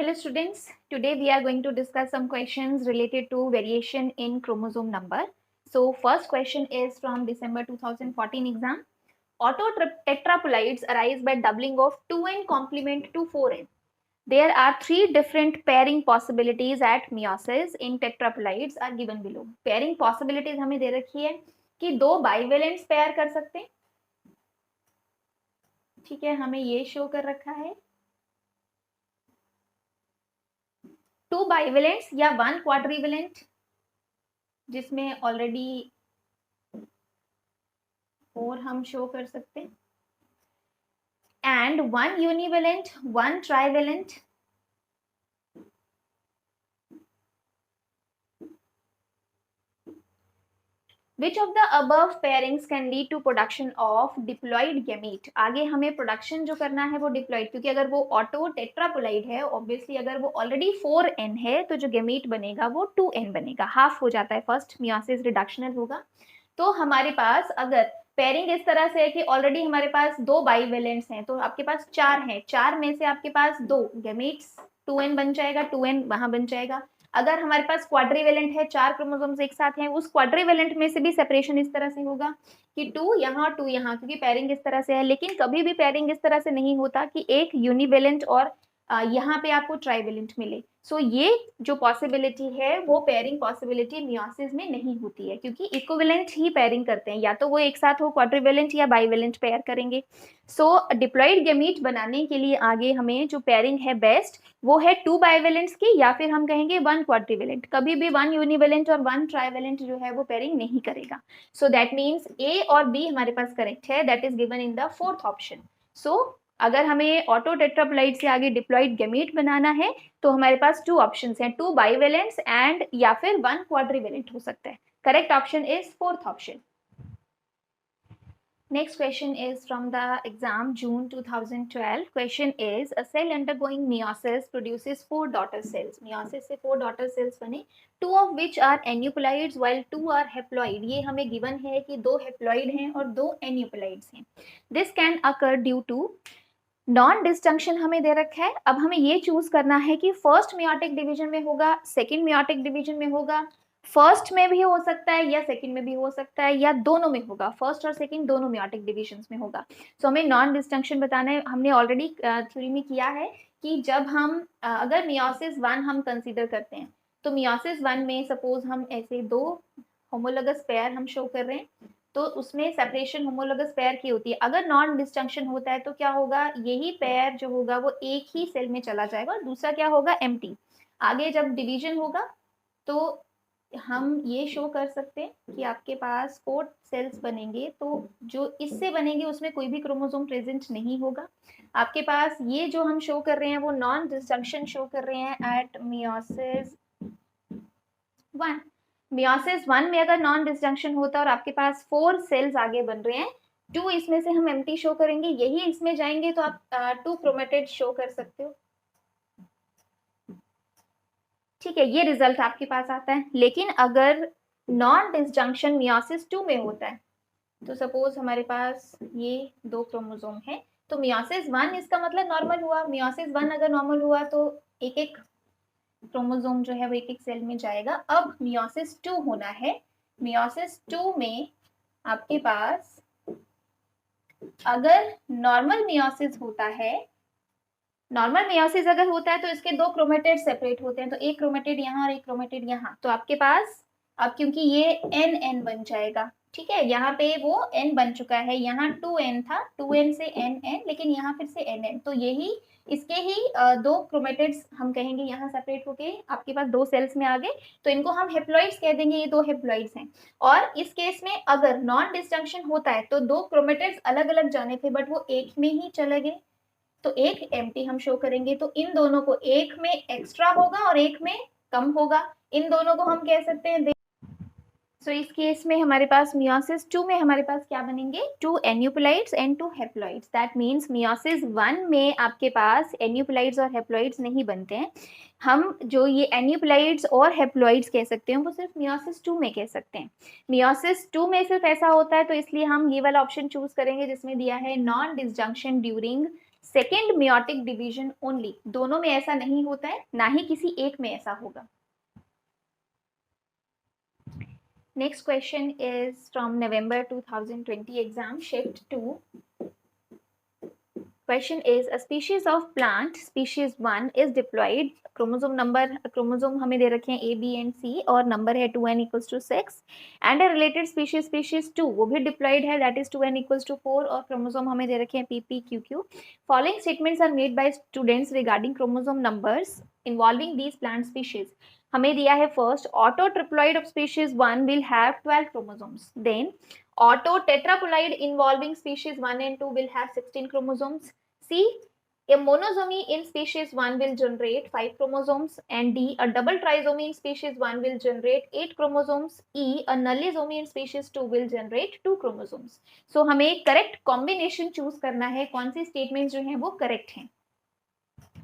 Hello students, today we are going to discuss some questions related to variation in chromosome number. So first question is from December 2014 exam. Autotetraploids arise by doubling of 2n complement to 4n. There are three different pairing possibilities at meiosis in tetraploids are given below. Pairing possibilities हमें दे रखी है कि दो bivalents pair कर सकते हैं, ठीक है, हमें ये शो कर रखा है 2 bivalents या 1 quadrivalent जिसमें ऑलरेडी 4 हम शो कर सकते हैं and 1 यूनिवेलेंट 1 trivalent Which of the above pairings can lead to production of diploid gamete? आगे हमें प्रोडक्शन जो करना है वो डिप्लॉइड, क्योंकि अगर वो ऑटो टेट्रापोलाइड है ऑब्वियसली अगर वो ऑलरेडी 4n है तो जो गेमीट बनेगा वो 2n बनेगा, हाफ हो जाता है, फर्स्ट मियोसिस रिडक्शनल होगा। तो हमारे पास अगर पेयरिंग इस तरह से है कि ऑलरेडी हमारे पास दो बाइवेलेंट्स हैं तो आपके पास 4 हैं, 4 में से आपके पास दो गेमीट्स 2n बन जाएगा, 2n वहां बन जाएगा। अगर हमारे पास क्वाड्रीवेलेंट है, 4 क्रोमोसोम्स एक साथ हैं, उस क्वाड्रीवेलेंट में से भी सेपरेशन इस तरह से होगा कि 2 यहाँ 2 यहाँ, क्योंकि पेयरिंग इस तरह से है। लेकिन कभी भी पेयरिंग इस तरह से नहीं होता कि एक यूनिवेलेंट और यहाँ पे आपको ट्राइवेलेंट मिले। सो ये जो पॉसिबिलिटी है वो पेयरिंग पॉसिबिलिटी मियोसिस में नहीं होती है, क्योंकि इक्विवेलेंट ही पेयरिंग करते हैं, या तो वो एक साथ हो क्वाड्रीवेलेंट या बाइवेलेंट पेयर करेंगे। सो डिप्लॉइड गेमीट बनाने के लिए आगे हमें जो पेयरिंग है बेस्ट वो है 2 बाइवेलेंट्स की, या फिर हम कहेंगे 1 क्वाड्रीवेलेंट। कभी भी 1 यूनिवेलेंट और 1 ट्राइवेलेंट जो है वो पेयरिंग नहीं करेगा। सो दैट मीन्स ए और बी हमारे पास करेक्ट है, that is given in the fourth option. So अगर हमें ऑटो टेट्राप्लॉइड से आगे डिप्लॉइड गेमीट बनाना है तो हमारे पास 2 ऑप्शंस हैं, 2 बाइवेलेंट्स एंड या फिर 1 क्वाड्रीवेलेंट हो सकता है। Correct option is fourth option. Next question is from the exam June 2012. Question is a cell undergoing meiosis produces 4 daughter cells. Meiosis से 4 daughter cells बने, 2 of which are aneuploids while 2 are haploid. ये हमें given है कि 2 haploid हैं और 2 aneuploids हैं. This can occur due to non disjunction हमें दे रखा है। अब हमें ये चूज करना है कि फर्स्ट मियोटिक डिवीजन में होगा, सेकंड मियोटिक डिवीजन में होगा, फर्स्ट में भी हो सकता है या सेकंड में भी हो सकता है, या दोनों में होगा, फर्स्ट और सेकंड दोनों मियोटिक डिवीजन्स में होगा। सो हमें नॉन डिस्जंक्शन बताना है। हमने ऑलरेडी थ्योरी में किया है कि जब हम अगर मियोसिस 1 हम कंसीडर करते हैं तो मियोसिस 1 में सपोज हम ऐसे 2 होमोलोगस पेयर हम शो कर रहे हैं तो उसमें सेपरेशन होमोलोगस पेयर की होती है। अगर नॉन डिस्जंक्शन होता है तो क्या होगा, यही पेयर जो होगा वो एक ही सेल में चला जाएगा और दूसरा क्या होगा, एम्प्टी। आगे जब डिवीजन होगा तो हम ये शो कर सकते हैं कि आपके पास 4 सेल्स बनेंगे, तो जो इससे बनेंगे उसमें कोई भी क्रोमोसोम प्रेजेंट नहीं होगा। आपके पास ये जो हम शो कर रहे हैं वो नॉन डिस्जंक्शन शो कर रहे हैं एट मियोसिस 1। मियोसिस 1 में अगर नॉन डिस्जंक्शन होता है और आपके पास 4 सेल्स आगे बन रहे हैं, 2 इसमें से हम एम्प्टी शो करेंगे, यही इसमें जाएंगे तो आप 2 क्रोमेटेड शो कर सकते हो, ठीक है, ये रिजल्ट आपके पास आता है। लेकिन अगर नॉन डिस्जंक्शन मियोसिस 2 में होता है तो सपोज हमारे पास ये 2 क्रोमोसोम है तो मियोसिस 1 इसका मतलब नॉर्मल हुआ, मियोसिस 1 अगर नॉर्मल हुआ तो एक एक क्रोमोसोम जो है वो एक एक सेल में जाएगा। अब मियोसिस 2 होना है, मियोसिस 2 में आपके पास अगर नॉर्मल मियोसिस होता है, नॉर्मल मियोसिस अगर होता है तो इसके 2 क्रोमेटेड सेपरेट होते हैं, तो एक क्रोमेटेड यहाँ और एक क्रोमेटेड यहाँ, तो आपके पास अब क्योंकि ये एन बन जाएगा, ठीक है, यहाँ पे वो n बन चुका है, यहाँ 2n था, 2n से n, लेकिन यहाँ फिर से n, तो यही इसके ही 2 क्रोमेटेड्स हम कहेंगे यहाँ सेपरेट होके आपके पास 2 सेल्स में आ गए, तो इनको हम हेप्लॉइड्स कह देंगे, ये 2 हेप्लॉइड्स हैं। और इस केस में अगर नॉन डिस्जंक्शन होता है तो 2 क्रोमेटेड्स अलग अलग जाने थे बट वो एक में ही चले गए, तो एक एम्प्टी हम शो करेंगे, तो इन दोनों को एक में एक्स्ट्रा होगा और एक में कम होगा, इन दोनों को हम कह सकते हैं। सो इस केस में हमारे पास मियोसिस 2 में हमारे पास क्या बनेंगे, 2 एन्यूप्लॉइड्स एंड 2 हेप्लॉइड्स। दैट मीन्स मियोसिस 1 में आपके पास एन्यूप्लॉइड्स और हेप्लॉइड्स नहीं बनते हैं। हम जो ये एन्यूप्लॉइड्स और हेप्लॉइड्स कह सकते हैं वो सिर्फ मियोसिस 2 में कह सकते हैं। मियोसिस 2 में सिर्फ ऐसा होता है तो इसलिए हम ये वाला ऑप्शन चूज करेंगे जिसमें दिया है non disjunction during second meiotic division only, दोनों में ऐसा नहीं होता है, ना ही किसी एक में ऐसा होगा। Next question is from November 2020 exam, shift 2. Question is a species of plant, species 1 is diploid, chromosome number, chromosome हमें दे रखे हैं A, B and C और number है 2n equals to 6, and a related species, species 2 वो भी diploid है, that is 2n equals to 4 और chromosome हमें दे रखे हैं P, P, Q, Q. Following statements are made by students regarding chromosome numbers involving these plant species. हमें दिया है first, auto triploid of species 1 will have 12 chromosomes. Then auto tetraploid involving species 1 and 2 will have 16 chromosomes. C, a monosomy in species 1 will generate 5 chromosomes. And D, a double trisomy in species 1 will generate 8 chromosomes. E, a nullisomy in species 2 will generate 2 chromosomes. So हमें correct combination choose करना है, कौन सी statements जो हैं वो correct हैं।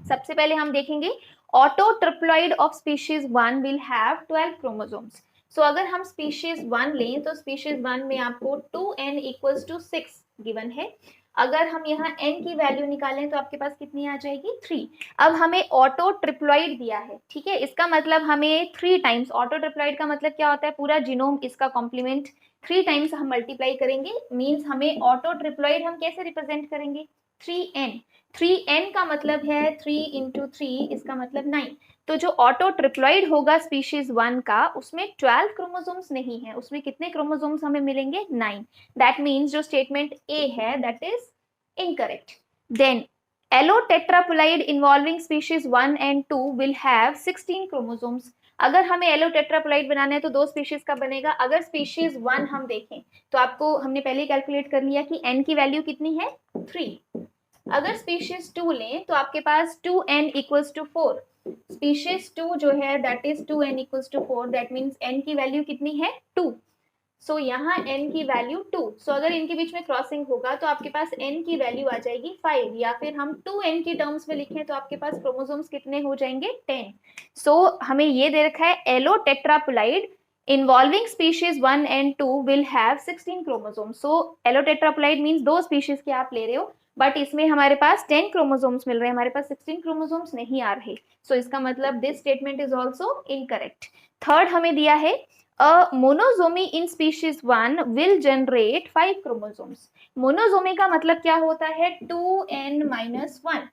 सबसे पहले हम देखेंगे auto triploid of species 1 will have 12 chromosomes. So अगर हम स्पीशीज 1 लें तो स्पीशीज 1 में आपको 2n इक्वल्स टू 6 गिवन है। अगर हम यहाँ n की वैल्यू निकालें तो आपके पास कितनी आ जाएगी 3। अब हमें ऑटो ट्रिप्लॉइड दिया है, ठीक है, इसका मतलब हमें 3 टाइम्स, ऑटो ट्रिप्लॉइड का मतलब क्या होता है, पूरा जीनोम इसका कॉम्प्लीमेंट 3 टाइम्स हम मल्टीप्लाई करेंगे, मीन्स हमें ऑटो ट्रिप्लॉइड हम कैसे रिप्रेजेंट करेंगे 3n। 3n का मतलब है 3 इंटू 3, इसका मतलब 9। तो जो ऑटो ट्रिप्लॉइड होगा स्पीशीज 1 का उसमें 12 क्रोमोसोम्स नहीं है, उसमें कितने क्रोमोसोम्स हमें मिलेंगे 9। दैट मीन्स जो स्टेटमेंट ए है that is incorrect. Then allotetraploid involving species 1 and 2 will have 16 chromosomes. अगर हमें एलोटेट्राप्लाइड बनाना है तो दो स्पीशीज का बनेगा। अगर स्पीशीज 1 हम देखें तो आपको हमने पहले कैलकुलेट कर लिया कि n की वैल्यू कितनी है 3। अगर स्पीशीज 2 लें तो आपके पास 2n इक्वल्स टू 4। स्पीशीज 2 जो है that is 2n equals to 4, that means n की वैल्यू कितनी है 2। सो यहाँ n की वैल्यू 2। सो अगर इनके बीच में क्रॉसिंग होगा तो आपके पास n की वैल्यू आ जाएगी 5, या फिर हम 2n की टर्म्स में लिखें तो आपके पास क्रोमोसोम्स कितने हो जाएंगे 10। सो हमें ये दे रखा है एलोटेट्राप्लाइड involving species 1 and 2 will have 16 chromosomes. So allotetraploid means दो species के आप ले रहे हो, बट इसमें हमारे पास 10 क्रोमोसोम्स मिल रहे हैं, हमारे पास 16 क्रोमोसोम्स नहीं आ रहे। सो इसका मतलब this statement is also incorrect. Third हमें दिया है अ मोनोजोमी इन स्पीशीज 1 विल जनरेट 5 क्रोमोसोम्स। मोनोजोमी का मतलब क्या होता है 2n-1।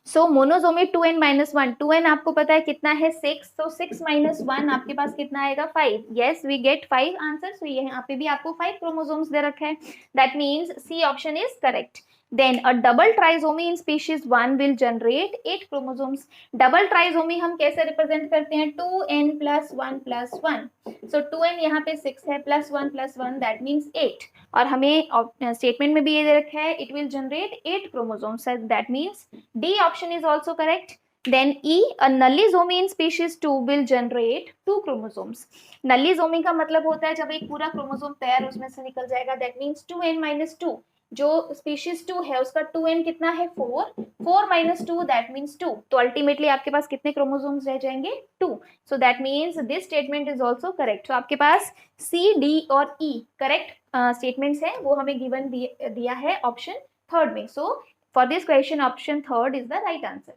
सो मोनोजोमी 2n-1, 2n आपको पता है कितना है 6, तो 6-1 आपके पास कितना आएगा 5। Yes we get 5 answer. So ये यहाँ पे भी आपको 5 क्रोमोसोम्स दे रखा है, that means C option is correct. Then a double trisomy in species 1 will generate 8 chromosomes. Double trisomy हम कैसे रिप्रेजेंट करते हैं 2n+1+1। सो 2n यहाँ पे 6 है, +1+1 दैट मीन्स 8, और हमें स्टेटमेंट में भी ये दे रखा है it will generate 8 chromosomes, that means D option is also correct. Then E, a nullisomy in species 2 will generate 2 chromosomes. नल्लीजोमी का मतलब होता है जब एक पूरा क्रोमोसोम तैयार उसमें से निकल जाएगा, दैट मीन्स 2n-2। जो स्पीशीज 2 है उसका 2n कितना है 4, 4-2 दैट मीन्स 2। तो अल्टीमेटली आपके पास कितने क्रोमोसोम्स रह जाएंगे 2। So that means this statement is also correct. तो आपके पास सी, डी और ई करेक्ट स्टेटमेंट्स हैं, वो हमें गिवन दिया है ऑप्शन थर्ड में। सो for this question option third is the right answer.